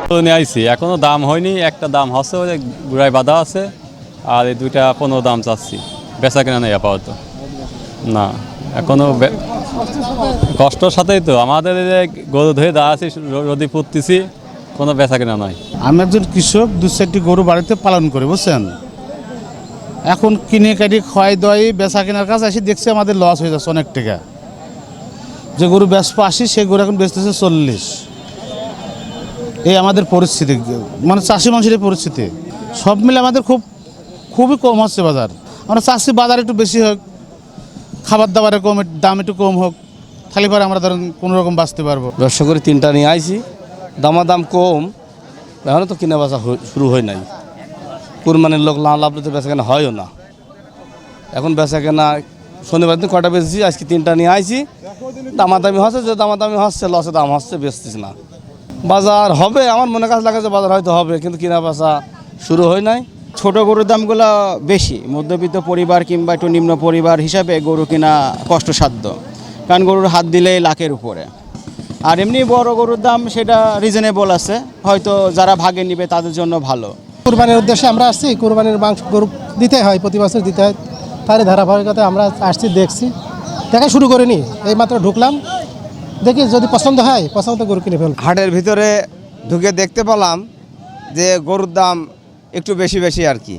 তো নিয়ে আইছি, এখনো দাম হয়নি। একটা দাম হচ্ছে, ওই গুড়ায় বাঁধা আছে, আর এই দুইটা 15 দাম চাচ্ছি। বেচা কেনা নেই আপাতত, না এখনো। কষ্টর সাথেই তো আমাদের এই যে গরু ধুয়ে দা আছি, রোদি পুততেছি, কোনো বেচা কেনা নাই। আমি একজন কৃষক, 2-4টি গরু বাড়িতে পালন করি, বুঝছেন। এখন কিনে কাটি খোয়াই দোয়াই বেচা কেনার কাছে আসি, দেখছি আমাদের লস হয়ে যাচ্ছে অনেক টাকা। যে গরু বেচবো 80, সেই গরু এখন বেচতেছে 40। এই আমাদের পরিস্থিতি, মানে চাষি মানুষের পরিস্থিতি। সব মিলে আমাদের খুবই কম হচ্ছে বাজার। আমরা চাষি বাজার একটু বেশি হোক, খাবার দাবারের দাম একটু কম হোক, তাহলে পরে আমরা ধরেন কোনো রকম বাঁচতে পারবো। ব্যবসা করে 3টা নিয়ে আইছি, দাম কম, এখনও তো কিনা বেচা শুরু হয় নাই। কুরবানির লোক লাভ তো বেচা কেনা হয়ও না। এখন বেচা কেনা শনিবার দিন কটা বেচছি, আজকে 3টা নিয়ে আইছি। দামাদামি হচ্ছে, যে দামাদামি হচ্ছে, লসে দাম হচ্ছে, বেচতিস না। বাজার হবে, আমার মনে কাছে লাগে যে বাজার হয়তো হবে, কিন্তু কিনা বেচা শুরু হয় নাই। ছোট গরুর দামগুলো বেশি, মধ্যবিত্ত পরিবার কিংবা একটু নিম্ন পরিবার হিসাবে গরু কিনা কষ্টসাধ্য, কারণ গরুর হাত দিলেই লাখের উপরে। আর এমনি বড় গরুর দাম সেটা রিজনেবল আছে, হয়তো যারা ভাগে নিবে তাদের জন্য ভালো। কুরবানির উদ্দেশ্যে আমরা আসছি, কুরবানির মাংস গরু দিতে হয়, প্রতি বছর দিতে হয়। তারই ধারাবাহিকতায় আমরা আসছি, দেখছি, দেখা শুরু করিনি, এইমাত্র ঢুকলাম, দেখি যদি পছন্দ হয়, পছন্দ গরু কিনে ফেলব। হাটের ভিতরে ঢুকে দেখতে পেলাম যে গরুর দাম একটু বেশি আর কি।